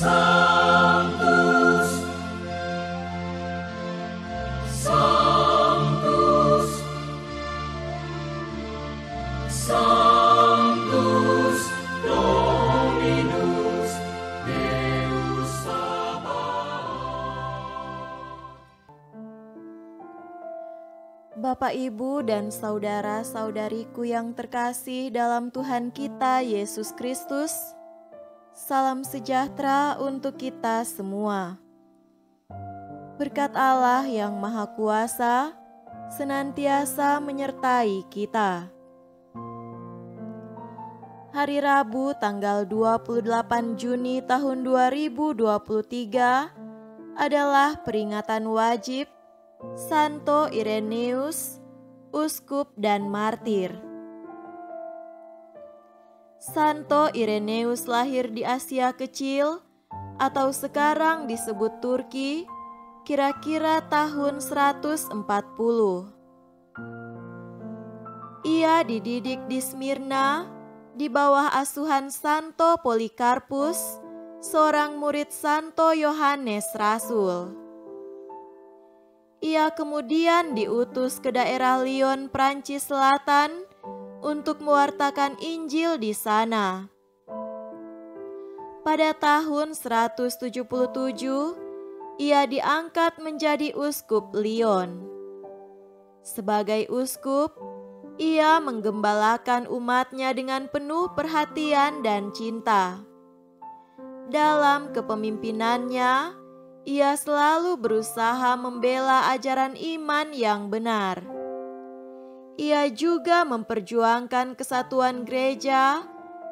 Sanctus, Sanctus, Sanctus Dominus Deus Sabaoth. Bapak, Ibu, dan saudara-saudariku yang terkasih dalam Tuhan kita Yesus Kristus, salam sejahtera untuk kita semua. Berkat Allah yang Maha Kuasa senantiasa menyertai kita. Hari Rabu tanggal 28 Juni tahun 2023 adalah peringatan wajib Santo Ireneus, Uskup dan Martir. Santo Ireneus lahir di Asia Kecil atau sekarang disebut Turki, kira-kira tahun 140. Ia dididik di Smyrna di bawah asuhan Santo Polikarpus, seorang murid Santo Yohanes Rasul. Ia kemudian diutus ke daerah Lyon, Prancis Selatan untuk mewartakan Injil di sana. Pada tahun 177, ia diangkat menjadi uskup Lyon. Sebagai uskup, ia menggembalakan umatnya dengan penuh perhatian dan cinta. Dalam kepemimpinannya, ia selalu berusaha membela ajaran iman yang benar. Ia juga memperjuangkan kesatuan gereja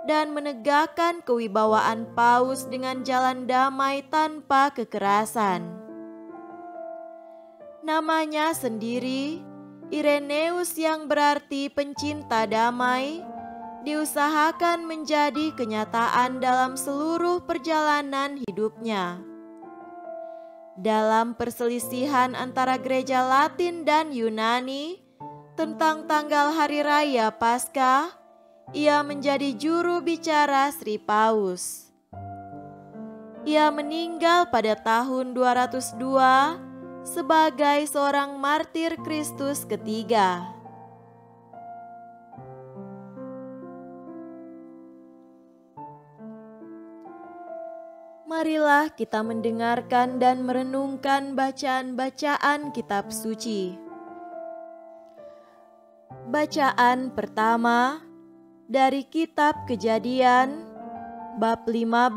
dan menegakkan kewibawaan Paus dengan jalan damai tanpa kekerasan. Namanya sendiri, Ireneus yang berarti pencinta damai, diusahakan menjadi kenyataan dalam seluruh perjalanan hidupnya. Dalam perselisihan antara gereja Latin dan Yunani tentang tanggal hari raya Paskah, ia menjadi juru bicara Sri Paus. Ia meninggal pada tahun 202 sebagai seorang martir Kristus ketiga. Marilah kita mendengarkan dan merenungkan bacaan-bacaan kitab suci. Bacaan pertama dari kitab Kejadian bab 15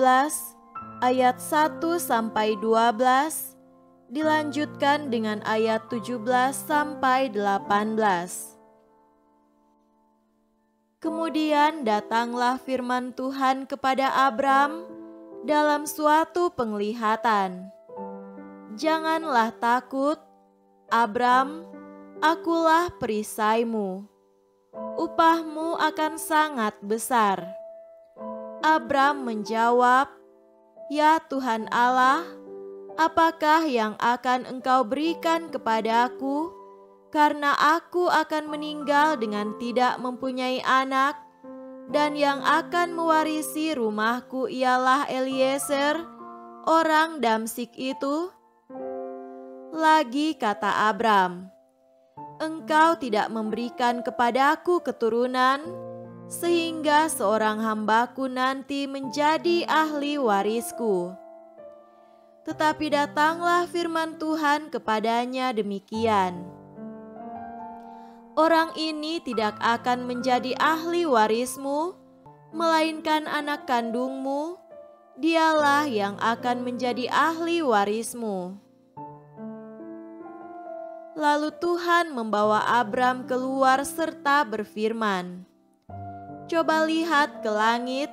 ayat 1 sampai 12 dilanjutkan dengan ayat 17 sampai 18. Kemudian datanglah firman Tuhan kepada Abram dalam suatu penglihatan. Janganlah takut, Abram, akulah perisaimu. Upahmu akan sangat besar. Abram menjawab, Ya Tuhan Allah, apakah yang akan Engkau berikan kepadaku, karena aku akan meninggal dengan tidak mempunyai anak, dan yang akan mewarisi rumahku ialah Eliezer, orang Damsik itu? Lagi kata Abram, Engkau tidak memberikan kepadaku keturunan, sehingga seorang hambaku nanti menjadi ahli warisku. Tetapi datanglah firman Tuhan kepadanya demikian, Orang ini tidak akan menjadi ahli warismu, melainkan anak kandungmu, dialah yang akan menjadi ahli warismu. Lalu Tuhan membawa Abram keluar serta berfirman, Coba lihat ke langit,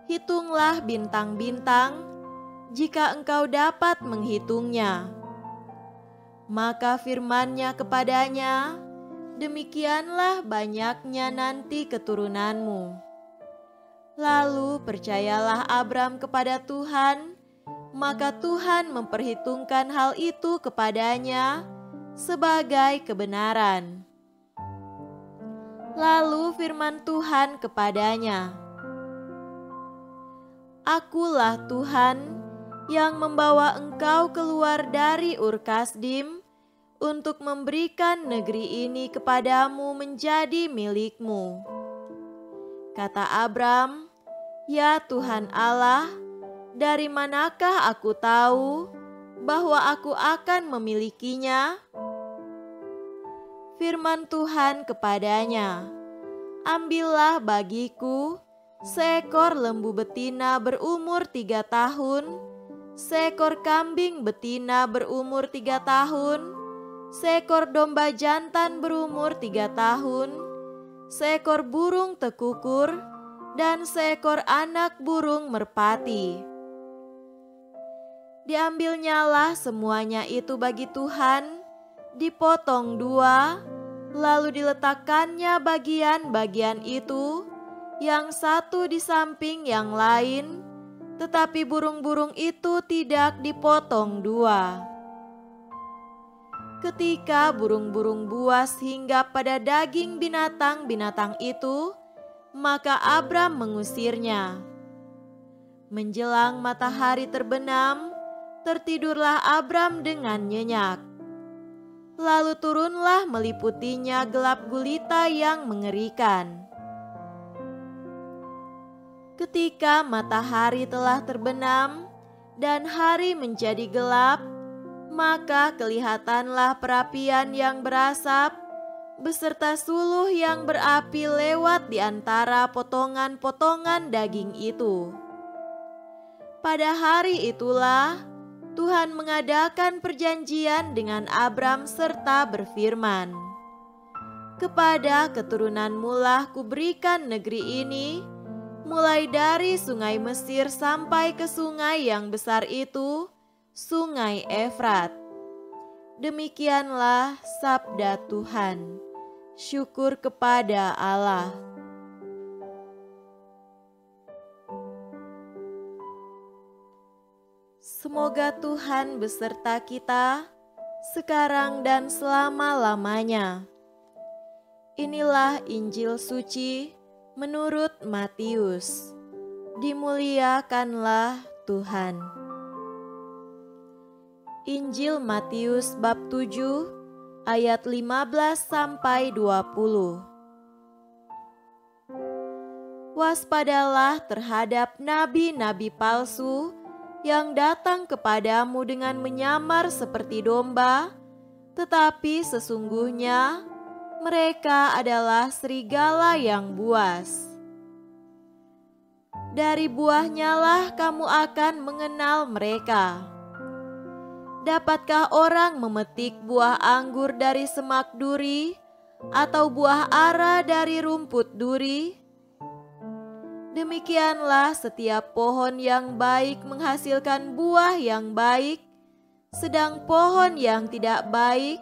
hitunglah bintang-bintang, jika engkau dapat menghitungnya. Maka firman-Nya kepadanya, Demikianlah banyaknya nanti keturunanmu. Lalu percayalah Abram kepada Tuhan, maka Tuhan memperhitungkan hal itu kepadanya sebagai kebenaran. Lalu firman Tuhan kepadanya, Akulah Tuhan yang membawa engkau keluar dari Ur Kasdim untuk memberikan negeri ini kepadamu menjadi milikmu. Kata Abram, "Ya Tuhan Allah, dari manakah aku tahu bahwa aku akan memilikinya?" Firman Tuhan kepadanya, "Ambillah bagiku seekor lembu betina berumur 3 tahun, seekor kambing betina berumur 3 tahun, seekor domba jantan berumur 3 tahun, seekor burung tekukur, dan seekor anak burung merpati." Diambilnyalah semuanya itu bagi Tuhan, dipotong 2, lalu diletakkannya bagian-bagian itu, yang satu di samping yang lain, tetapi burung-burung itu tidak dipotong 2. Ketika burung-burung buas hinggap pada daging binatang-binatang itu, maka Abram mengusirnya. Menjelang matahari terbenam, tertidurlah Abram dengan nyenyak. Lalu turunlah meliputinya gelap gulita yang mengerikan. Ketika matahari telah terbenam dan hari menjadi gelap, maka kelihatanlah perapian yang berasap beserta suluh yang berapi lewat di antara potongan-potongan daging itu. Pada hari itulah Tuhan mengadakan perjanjian dengan Abram serta berfirman, "Kepada keturunanmu lah kuberikan negeri ini, mulai dari sungai Mesir sampai ke sungai yang besar itu, sungai Efrat." Demikianlah sabda Tuhan. Syukur kepada Allah. Semoga Tuhan beserta kita sekarang dan selama-lamanya. Inilah Injil suci menurut Matius. Dimuliakanlah Tuhan. Injil Matius bab 7 ayat 15 sampai 20. Waspadalah terhadap nabi-nabi palsu yang datang kepadamu dengan menyamar seperti domba, tetapi sesungguhnya mereka adalah serigala yang buas. Dari buahnya lah kamu akan mengenal mereka. Dapatkah orang memetik buah anggur dari semak duri, atau buah ara dari rumput duri? Demikianlah setiap pohon yang baik menghasilkan buah yang baik, sedang pohon yang tidak baik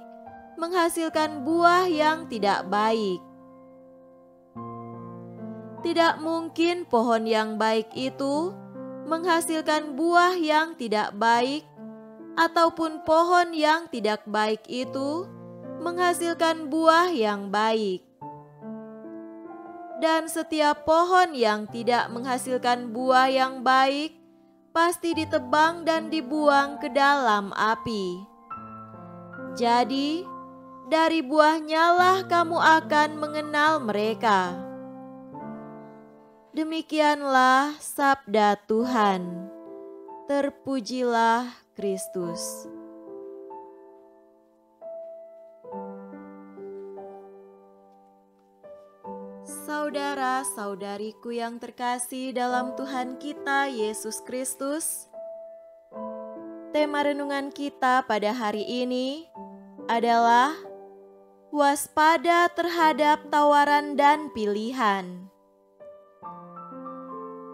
menghasilkan buah yang tidak baik. Tidak mungkin pohon yang baik itu menghasilkan buah yang tidak baik, ataupun pohon yang tidak baik itu menghasilkan buah yang baik. Dan setiap pohon yang tidak menghasilkan buah yang baik pasti ditebang dan dibuang ke dalam api. Jadi, dari buahnya lah kamu akan mengenal mereka. Demikianlah sabda Tuhan. Terpujilah Kristus. Saudara-saudariku yang terkasih dalam Tuhan kita Yesus Kristus, tema renungan kita pada hari ini adalah waspada terhadap tawaran dan pilihan.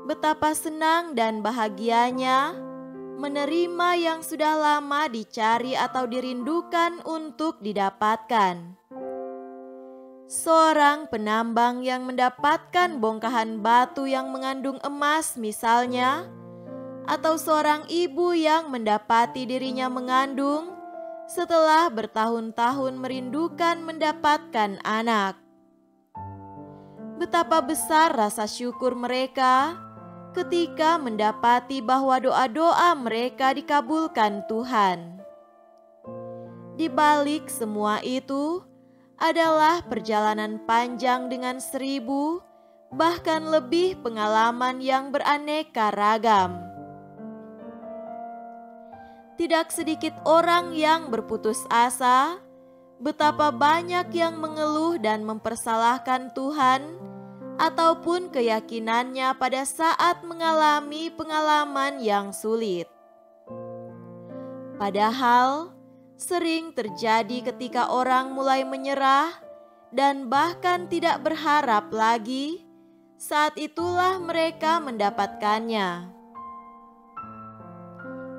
Betapa senang dan bahagianya menerima yang sudah lama dicari atau dirindukan untuk didapatkan. Seorang penambang yang mendapatkan bongkahan batu yang mengandung emas misalnya, atau seorang ibu yang mendapati dirinya mengandung setelah bertahun-tahun merindukan mendapatkan anak. Betapa besar rasa syukur mereka ketika mendapati bahwa doa-doa mereka dikabulkan Tuhan. Di balik semua itu adalah perjalanan panjang dengan 1000 bahkan lebih pengalaman yang beraneka ragam. Tidak sedikit orang yang berputus asa, betapa banyak yang mengeluh dan mempersalahkan Tuhan ataupun keyakinannya pada saat mengalami pengalaman yang sulit. Padahal sering terjadi ketika orang mulai menyerah dan bahkan tidak berharap lagi, saat itulah mereka mendapatkannya.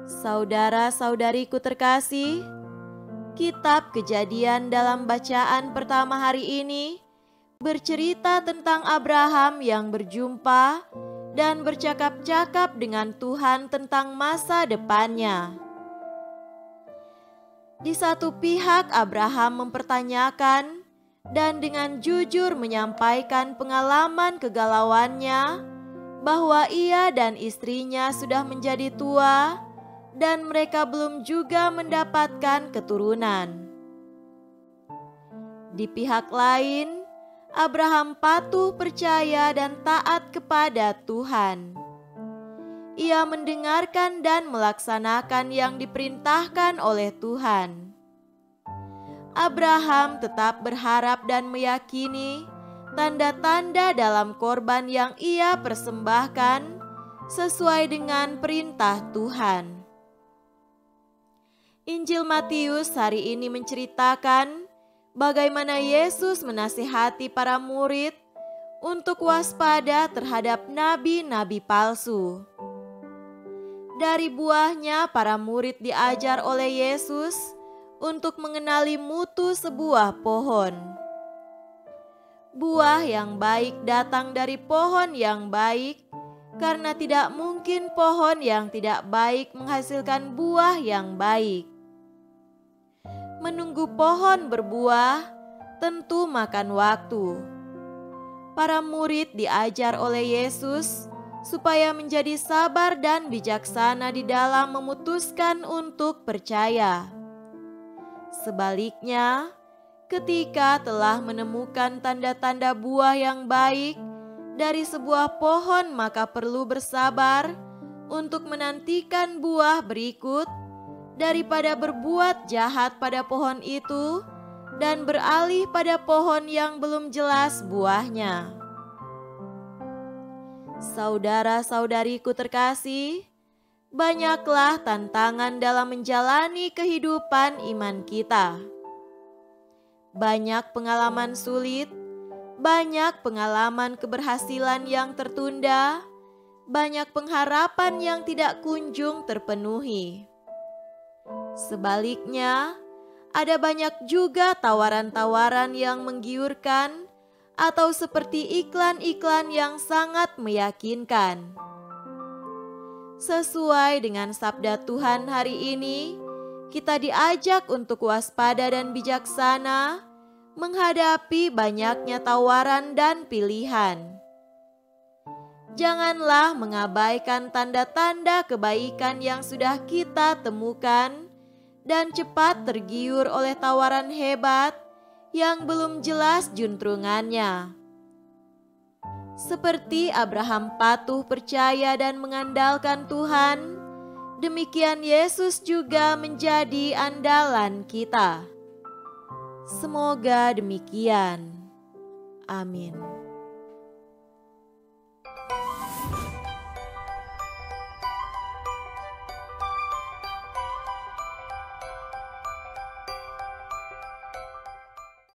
Saudara-saudariku terkasih, kitab Kejadian dalam bacaan pertama hari ini bercerita tentang Abraham yang berjumpa dan bercakap-cakap dengan Tuhan tentang masa depannya. Di satu pihak Abraham mempertanyakan dan dengan jujur menyampaikan pengalaman kegalauannya bahwa ia dan istrinya sudah menjadi tua dan mereka belum juga mendapatkan keturunan. Di pihak lain, Abraham patuh percaya dan taat kepada Tuhan. Ia mendengarkan dan melaksanakan yang diperintahkan oleh Tuhan. Abraham tetap berharap dan meyakini tanda-tanda dalam korban yang ia persembahkan sesuai dengan perintah Tuhan. Injil Matius hari ini menceritakan bagaimana Yesus menasihati para murid untuk waspada terhadap nabi-nabi palsu. Dari buahnya para murid diajar oleh Yesus untuk mengenali mutu sebuah pohon. Buah yang baik datang dari pohon yang baik, karena tidak mungkin pohon yang tidak baik menghasilkan buah yang baik. Menunggu pohon berbuah tentu makan waktu. Para murid diajar oleh Yesus supaya menjadi sabar dan bijaksana di dalam memutuskan untuk percaya. Sebaliknya, ketika telah menemukan tanda-tanda buah yang baik dari sebuah pohon, maka perlu bersabar untuk menantikan buah berikut daripada berbuat jahat pada pohon itu dan beralih pada pohon yang belum jelas buahnya. Saudara-saudariku terkasih, banyaklah tantangan dalam menjalani kehidupan iman kita. Banyak pengalaman sulit, banyak pengalaman keberhasilan yang tertunda, banyak pengharapan yang tidak kunjung terpenuhi. Sebaliknya, ada banyak juga tawaran-tawaran yang menggiurkan atau seperti iklan-iklan yang sangat meyakinkan. Sesuai dengan sabda Tuhan hari ini, kita diajak untuk waspada dan bijaksana menghadapi banyaknya tawaran dan pilihan. Janganlah mengabaikan tanda-tanda kebaikan yang sudah kita temukan dan cepat tergiur oleh tawaran hebat yang belum jelas juntrungannya. Seperti Abraham patuh percaya dan mengandalkan Tuhan, demikian Yesus juga menjadi andalan kita. Semoga demikian. Amin.